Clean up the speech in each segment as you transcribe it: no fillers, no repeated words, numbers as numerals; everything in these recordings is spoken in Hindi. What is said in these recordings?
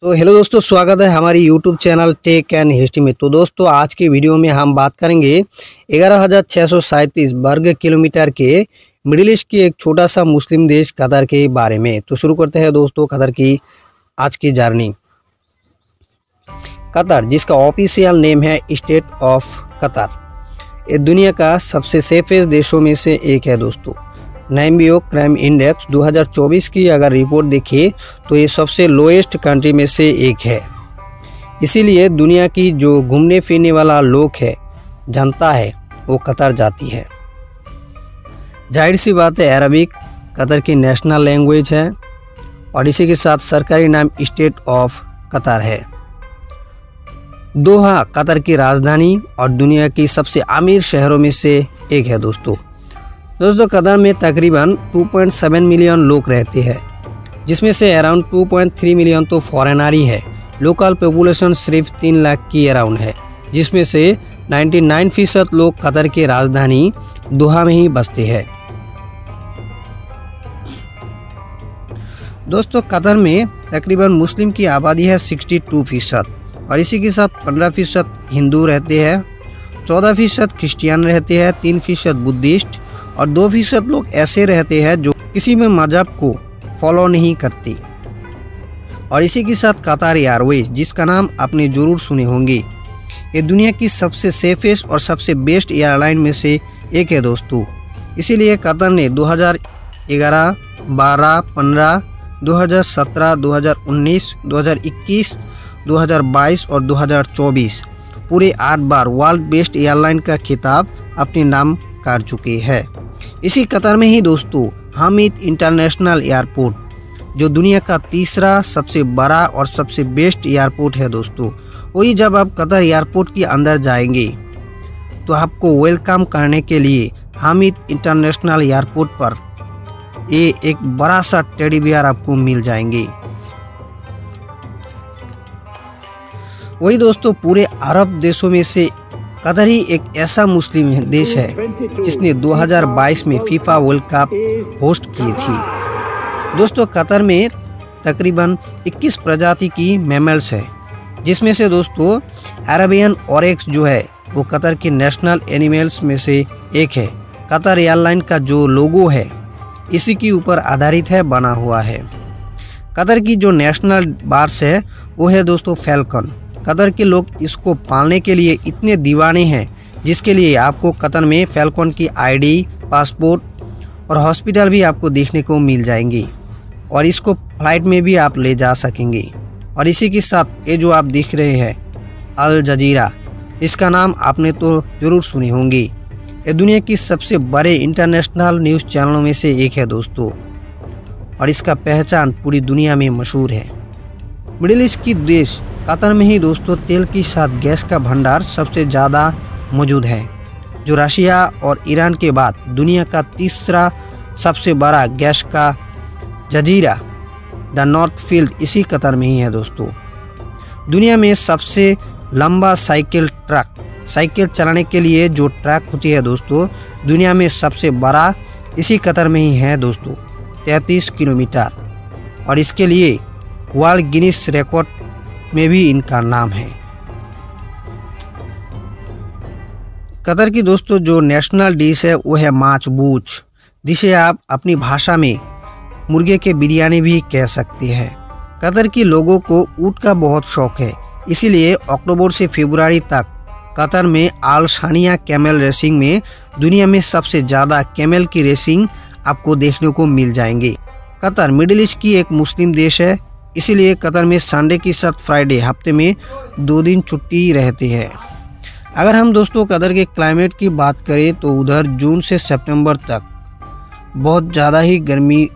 तो हेलो दोस्तों, स्वागत है हमारी YouTube channel Tech and History में। तो दोस्तों, आज की वीडियो में हम बात करेंगे 11,637 वर्ग किलोमीटर के मिडिल ईस्ट की एक छोटा सा मुस्लिम देश कतर के बारे में। तो शुरू करते हैं दोस्तों कतर की आज की जर्नी। कतर, जिसका ऑफिशियल नेम है स्टेट ऑफ कतर, ये दुनिया का सबसे सेफेस्ट देशों में से एक है दोस्तों। नाइम्बियो क्राइम इंडेक्स 2024 की अगर रिपोर्ट देखिए तो ये सबसे लोएस्ट कंट्री में से एक है। इसीलिए दुनिया की जो घूमने फिरने वाला लोग है, जनता है, वो कतर जाती है। जाहिर सी बात है, अरबिक कतर की नेशनल लैंग्वेज है और इसी के साथ सरकारी नाम स्टेट ऑफ कतर है। दोहा कतर की राजधानी और दुनिया की सबसे अमीर शहरों में से एक है दोस्तों। कतर में तकरीबन 2.7 मिलियन लोग रहते हैं, जिसमें से अराउंड 2.3 मिलियन तो फॉरेनर ही है। लोकल पॉपुलेशन सिर्फ 3 लाख की अराउंड है, जिसमें से 99% लोग कतर की राजधानी दोहा में ही बसते हैं। दोस्तों, कतर में तकरीबन मुस्लिम की आबादी है 62% और इसी के साथ 15% हिंदू रहते हैं, 14% क्रिश्चियन रहते हैं, 3% बुद्धिस्ट और 2% लोग ऐसे रहते हैं जो किसी भी मजहब को फॉलो नहीं करते। और इसी के साथ कतर एयरवेज, जिसका नाम आपने जरूर सुने होंगे, ये दुनिया की सबसे सेफेस्ट और सबसे बेस्ट एयरलाइन में से एक है दोस्तों। इसीलिए कतर ने 2011, 12, 15, 2017, 2019, 2021, 2022 और 2024 पूरे 8 बार वर्ल्ड बेस्ट एयरलाइन का खिताब अपने नाम कर चुके हैं। इसी कतर में ही दोस्तों हामिद इंटरनेशनल एयरपोर्ट, जो दुनिया का तीसरा सबसे बड़ा और सबसे बेस्ट एयरपोर्ट है दोस्तों। वही जब आप कतर एयरपोर्ट के अंदर जाएंगे तो आपको वेलकम करने के लिए हामिद इंटरनेशनल एयरपोर्ट पर ये एक बड़ा सा टेडी बियर आपको मिल जाएंगे। वही दोस्तों, पूरे अरब देशों में से कतर ही एक ऐसा मुस्लिम देश है जिसने 2022 में फीफा वर्ल्ड कप होस्ट की थी। दोस्तों, कतर में तकरीबन 21 प्रजाति की मैमल्स है, जिसमें से दोस्तों अरेबियन ऑरेक्स जो है वो कतर के नेशनल एनिमल्स में से एक है। कतर एयरलाइन का जो लोगो है इसी के ऊपर आधारित है, बना हुआ है। कतर की जो नेशनल बर्ड्स है वो है दोस्तों फैल्कन। कतर के लोग इसको पालने के लिए इतने दीवाने हैं, जिसके लिए आपको कतर में फैल्कन की आईडी, पासपोर्ट और हॉस्पिटल भी आपको देखने को मिल जाएंगे और इसको फ्लाइट में भी आप ले जा सकेंगे। और इसी के साथ ये जो आप देख रहे हैं अल जजीरा, इसका नाम आपने तो ज़रूर सुने होंगे। ये दुनिया की सबसे बड़े इंटरनेशनल न्यूज़ चैनलों में से एक है दोस्तों और इसका पहचान पूरी दुनिया में मशहूर है। मिडिल ईस्ट की देश कतर में ही दोस्तों तेल के साथ गैस का भंडार सबसे ज़्यादा मौजूद है, जो रशिया और ईरान के बाद दुनिया का तीसरा सबसे बड़ा गैस का जजीरा द नॉर्थ फील्ड इसी कतर में ही है दोस्तों। दुनिया में सबसे लंबा साइकिल चलाने के लिए जो ट्रैक होती है दोस्तों, दुनिया में सबसे बड़ा इसी कतर में ही है दोस्तों, 33 किलोमीटर। और इसके लिए वर्ल्ड गिनीज रिकॉर्ड में भी इनका नाम है। कतर की दोस्तों जो नेशनल डिश है वो है माछ बूच, जिसे आप अपनी भाषा में मुर्गे के बिरयानी भी कह सकते हैं। कतर की लोगों को ऊँट का बहुत शौक है, इसीलिए अक्टूबर से फरवरी तक कतर में अल शानिया कैमल रेसिंग में दुनिया में सबसे ज़्यादा कैमल की रेसिंग आपको देखने को मिल जाएंगे। कतर मिडिल ईस्ट की एक मुस्लिम देश है, इसीलिए कतर में संडे के साथ फ्राइडे हफ्ते में 2 दिन छुट्टी रहती है। अगर हम दोस्तों कतर के क्लाइमेट की बात करें तो उधर जून से सितंबर तक बहुत ज़्यादा ही गर्मी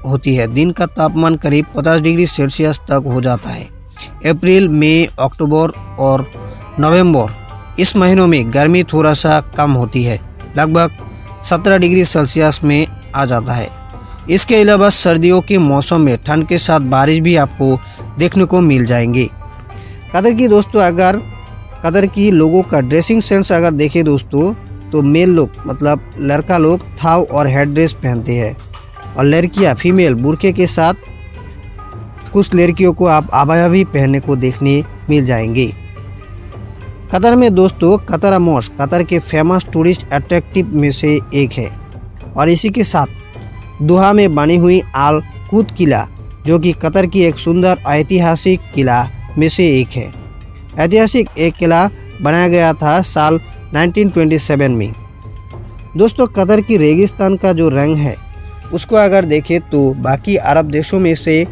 होती है। दिन का तापमान करीब 50 डिग्री सेल्सियस तक हो जाता है। अप्रैल, मई, अक्टूबर और नवंबर इस महीनों में गर्मी थोड़ा सा कम होती है, लगभग 17 डिग्री सेल्सियस में आ जाता है। इसके अलावा सर्दियों के मौसम में ठंड के साथ बारिश भी आपको देखने को मिल जाएंगे। कतर की दोस्तों अगर कतर की लोगों का ड्रेसिंग सेंस अगर देखें दोस्तों तो मेल लोग मतलब लड़का लोग थाव और हेड ड्रेस पहनते हैं और लड़कियां फीमेल बुर्के के साथ कुछ लड़कियों को आप आबाया भी पहनने को देखने मिल जाएंगे। कतर में दोस्तों कतरा मॉस्क कतर के फेमस टूरिस्ट अट्रैक्टिव में से एक है और इसी के साथ दोहा में बनी हुई आल कूद किला जो कि कतर की एक सुंदर ऐतिहासिक किला में से एक है। ऐतिहासिक एक किला बनाया गया था साल 1927 में। दोस्तों कतर की रेगिस्तान का जो रंग है उसको अगर देखें तो बाकी अरब देशों में से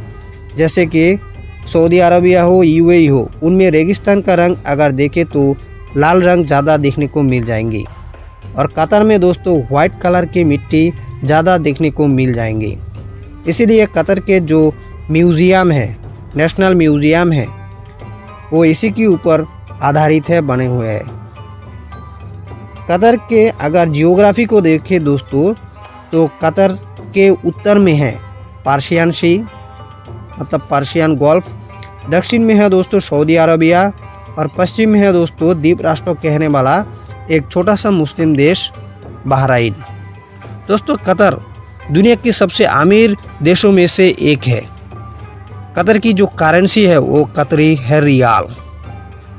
जैसे कि सऊदी अरबिया हो यूएई हो उनमें रेगिस्तान का रंग अगर देखें तो लाल रंग ज़्यादा देखने को मिल जाएंगे और कतर में दोस्तों वाइट कलर की मिट्टी ज़्यादा देखने को मिल जाएंगे। इसीलिए कतर के जो म्यूज़ियम है नेशनल म्यूज़ियम है वो इसी के ऊपर आधारित है बने हुए हैं। कतर के अगर जियोग्राफी को देखें दोस्तों तो कतर के उत्तर में है पर्शियन सी मतलब पर्शियन गोल्फ, दक्षिण में है दोस्तों सऊदी अरबिया और पश्चिम में है दोस्तों द्वीप राष्ट्र कहने वाला एक छोटा सा मुस्लिम देश बहरीन। दोस्तों कतर दुनिया की सबसे अमीर देशों में से एक है। कतर की जो करेंसी है वो कतरी है रियाल।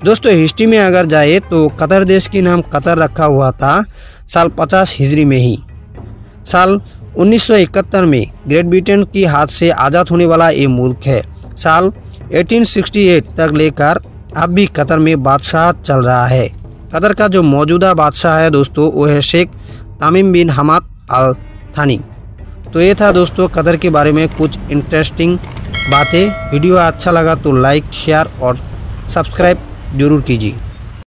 दोस्तों हिस्ट्री में अगर जाए तो कतर देश की नाम कतर रखा हुआ था साल 50 हिजरी में ही। साल 1971 में ग्रेट ब्रिटेन की हाथ से आज़ाद होने वाला ये मुल्क है। साल 1868 तक लेकर अब भी कतर में बादशाह चल रहा है। कतर का जो मौजूदा बादशाह है दोस्तों वो है शेख तमीम बिन हमाद अल थानी। तो ये था दोस्तों कतर के बारे में कुछ इंटरेस्टिंग बातें। वीडियो अच्छा लगा तो लाइक शेयर और सब्सक्राइब जरूर कीजिए।